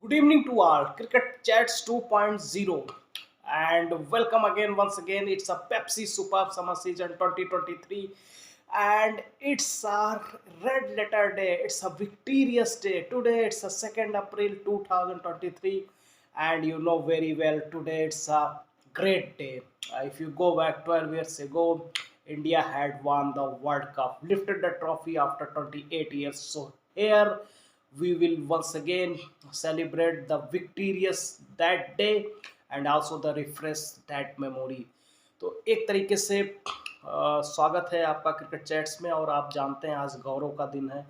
Good evening to all. Cricket Chats 2.0 and welcome again once again. It's a Pepsi Super Summer Season 2023 and it's a red letter day. It's a victorious day. Today it's a 2nd April 2023 and you know very well today it's a great day. If you go back 12 years ago, India had won the World Cup, lifted the trophy after 28 years. So here we will once again celebrate the victorious that day and also the refresh that memory. तो एक तरीके से स्वागत है आपका cricket chats में। और आप जानते हैं आज गौरव का दिन है।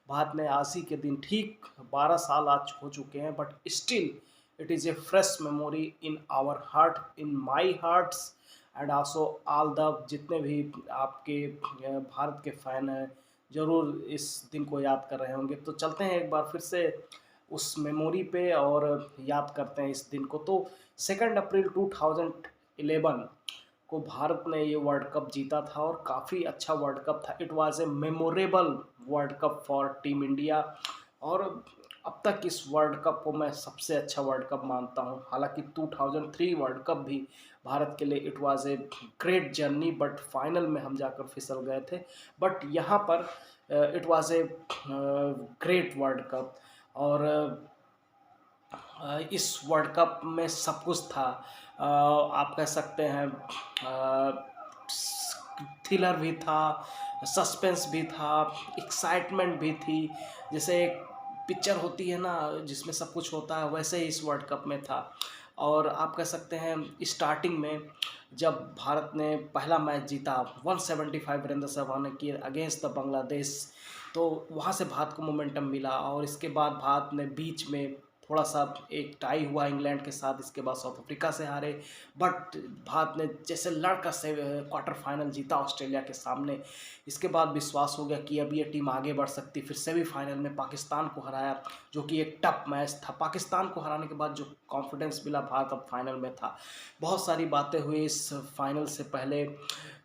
भारत ने आज ही के दिन ठीक 12 साल आज हो चुके हैं, but still it is a fresh memory in our heart, in my hearts and also all the जितने भी आपके भारत के फैन हैं ज़रूर इस दिन को याद कर रहे होंगे। तो चलते हैं एक बार फिर से उस मेमोरी पे और याद करते हैं इस दिन को। तो 2 अप्रैल 2011 को भारत ने ये वर्ल्ड कप जीता था और काफ़ी अच्छा वर्ल्ड कप था। It was A memorable world cup for team India और अब तक इस वर्ल्ड कप को मैं सबसे अच्छा वर्ल्ड कप मानता हूँ। हालांकि 2003 वर्ल्ड कप भी भारत के लिए it was a great journey, but final में हम जाकर फिसल गए थे। बट यहाँ पर it was a great world cup और इस वर्ल्ड कप में सब कुछ था। आप कह सकते हैं थ्रिलर भी था, सस्पेंस भी था, एक्साइटमेंट भी थी। जैसे एक पिक्चर होती है ना जिसमें सब कुछ होता है, वैसे ही इस वर्ल्ड कप में था। और आप कह सकते हैं स्टार्टिंग में जब भारत ने पहला मैच जीता 175 वीरेंद्र सहवाग ने किए अगेंस्ट द बांग्लादेश, तो वहाँ से भारत को मोमेंटम मिला। और इसके बाद भारत ने बीच में थोड़ा सा एक टाई हुआ इंग्लैंड के साथ, इसके बाद साउथ अफ्रीका से हारे, बट भारत ने जैसे लड़कर से क्वार्टर फाइनल जीता ऑस्ट्रेलिया के सामने। इसके बाद विश्वास हो गया कि अब ये टीम आगे बढ़ सकती। फिर सेमीफाइनल में पाकिस्तान को हराया जो कि एक टफ मैच था। पाकिस्तान को हराने के बाद जो कॉन्फिडेंस मिला, भारत अब फाइनल में था। बहुत सारी बातें हुई इस फाइनल से पहले।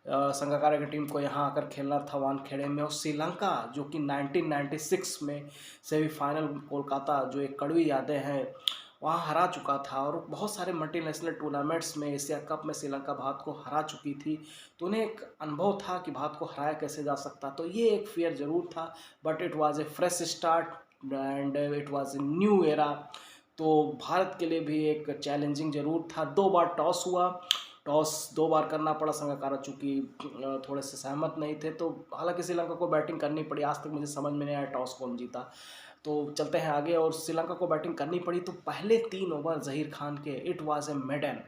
संगाकारा की टीम को यहाँ आकर खेलना था वानखेड़े में, और श्रीलंका जो कि 1996 में सेमीफाइनल कोलकाता, जो एक कड़वी यादें हैं, वहाँ हरा चुका था। और बहुत सारे मल्टीनेशनल टूर्नामेंट्स में, एशिया कप में श्रीलंका भारत को हरा चुकी थी। तो उन्हें एक अनुभव था कि भारत को हराया कैसे जा सकता। तो ये एक फियर ज़रूर था, but it was A fresh start and it was a new era. तो भारत के लिए भी एक चैलेंजिंग ज़रूर था। 2 बार टॉस हुआ, टॉस 2 बार करना पड़ा संगाकारा, चूँकि थोड़े से सहमत नहीं थे। तो हालांकि श्रीलंका को बैटिंग करनी पड़ी। आज तक मुझे समझ में नहीं आया टॉस कौन जीता। तो चलते हैं आगे। और श्रीलंका को बैटिंग करनी पड़ी तो पहले 3 ओवर जहीर खान के, it was a maiden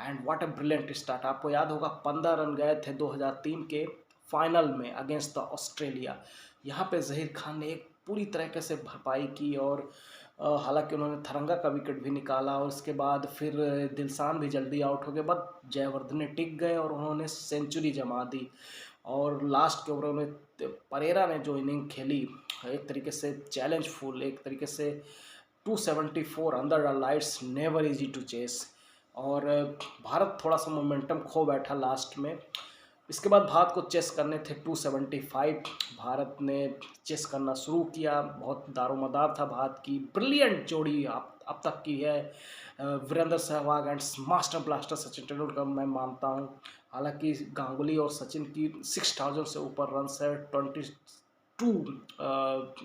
and what a brilliant start. आपको याद होगा 15 रन गए थे 2003 के फाइनल में अगेंस्ट द ऑस्ट्रेलिया। यहाँ पे जहीर खान ने एक पूरी तरीके से भरपाई की और हालांकि उन्होंने थरंगा का विकेट भी निकाला। और उसके बाद फिर दिलशान भी जल्दी आउट हो गए, बट जयवर्धने टिक गए और उन्होंने सेंचुरी जमा दी। और लास्ट के ओवरों में परेरा ने जो इनिंग खेली, एक तरीके से चैलेंजफुल, एक तरीके से 274 under the lights, never easy to chase. और भारत थोड़ा सा मोमेंटम खो बैठा लास्ट में। इसके बाद भारत को चेस करने थे 275। भारत ने चेस करना शुरू किया। बहुत दारोमदार था भारत की ब्रिलियंट जोड़ी अब तक की है, Virender Sehwag and master blaster Sachin Tendulkar मैं मानता हूँ। हालांकि गांगुली और सचिन की 6000 से ऊपर रन है, 22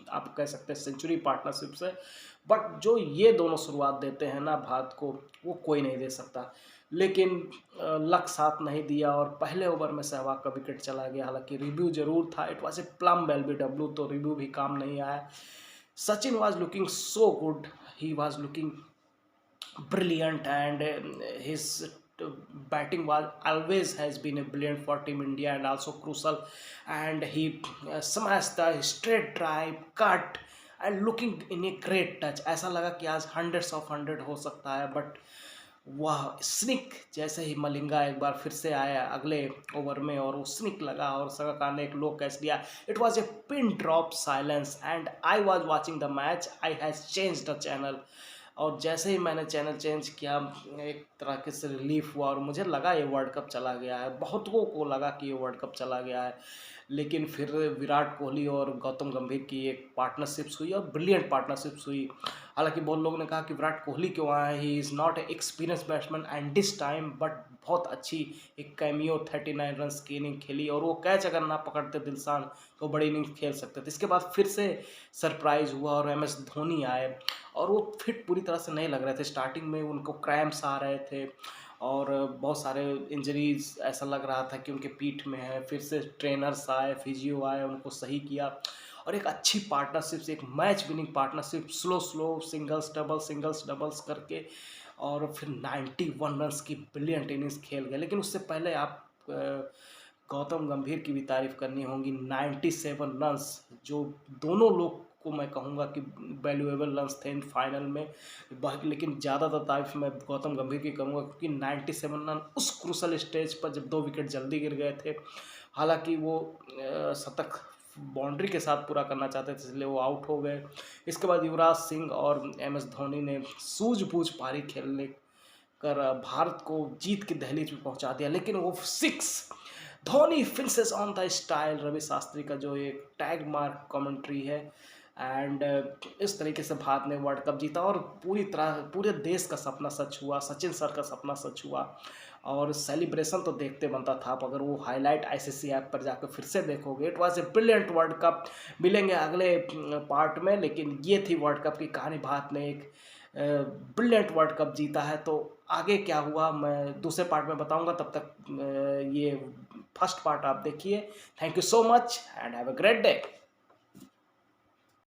आप कह सकते हैं सेंचुरी पार्टनरशिप से। बट जो ये दोनों शुरुआत देते हैं ना भारत को, वो कोई नहीं दे सकता। लेकिन लक साथ नहीं दिया और पहले ओवर में सहवाग का विकेट चला गया। हालांकि रिव्यू जरूर था, it was A plum LBW, तो रिव्यू भी काम नहीं आया। Sachin was looking so good, he was looking brilliant and his batting was always has been a brilliant for team India and also crucial. And he smashed the straight drive cut and looking in a great touch. ऐसा लगा कि आज hundreds of hundred हो सकता है। But वाह, sneak जैसे ही मलिंगा एक बार फिर से आया अगले ओवर में और वो स्निक लगा और संगाकारा ने एक लो कैच लिया। It was A pin drop silence and I was watching the match, I has change the channel. और जैसे ही मैंने चैनल चेंज किया, एक तरह से रिलीफ हुआ और मुझे लगा ये वर्ल्ड कप चला गया है। बहुतों को लगा कि ये वर्ल्ड कप चला गया है। लेकिन फिर विराट कोहली और गौतम गंभीर की एक पार्टनरशिप्स हुई और ब्रिलियंट पार्टनरशिप्स हुई। हालांकि बहुत लोगों ने कहा कि विराट कोहली क्यों आया, he is not a experience batsman and this time, but बहुत अच्छी एक कैमियो 39 रन की इनिंग खेली, और वो कैच अगर ना पकड़ते दिलशान तो बड़ी इनिंग खेल सकते थे। इसके बाद फिर से सरप्राइज हुआ और MS धोनी आए, और वो फिट पूरी तरह से नहीं लग रहे थे। स्टार्टिंग में उनको क्रैम्प्स आ रहे थे और बहुत सारे इंजरीज, ऐसा लग रहा था कि उनके पीठ में है। फिर से ट्रेनर्स आए, फिजियो आए, उनको सही किया, और एक अच्छी पार्टनरशिप से एक match winning partnership, slow slow singles doubles करके, और फिर 91 रन की ब्रिलियंट इनिंग्स खेल गए। लेकिन उससे पहले आप गौतम गंभीर की भी तारीफ करनी होगी। 97 रन्स, जो दोनों लोग को मैं कहूँगा कि वैल्यूएबल रन्स थे इन फाइनल में। लेकिन ज़्यादातर तारीफ मैं गौतम गंभीर की करूँगा, क्योंकि 97 रन उस क्रूशल स्टेज पर जब 2 विकेट जल्दी गिर गए थे। हालांकि वो शतक बाउंड्री के साथ पूरा करना चाहते थे, इसलिए वो आउट हो गए। इसके बाद युवराज सिंह और MS धोनी ने सूझबूझ पारी खेलने कर भारत को जीत की दहलीज में पहुंचा दिया। लेकिन वो 6 Dhoni finishes on the style, Ravi Shastri का जो एक टैग मार्क कमेंट्री है। एंड इस तरीके से भारत ने वर्ल्ड कप जीता, और पूरी तरह पूरे देश का सपना सच हुआ, सचिन सर का सपना सच हुआ। और सेलिब्रेशन तो देखते बनता था। आप अगर वो हाईलाइट ICC ऐप पर जाकर फिर से देखोगे, it was a brilliant world cup. मिलेंगे अगले पार्ट में, लेकिन ये थी वर्ल्ड कप की कहानी। भारत ने एक ब्रिलियंट वर्ल्ड कप जीता है। तो आगे क्या हुआ मैं दूसरे पार्ट में बताऊंगा, तब तक ये फर्स्ट पार्ट आप देखिए। Thank you so much and have a great day.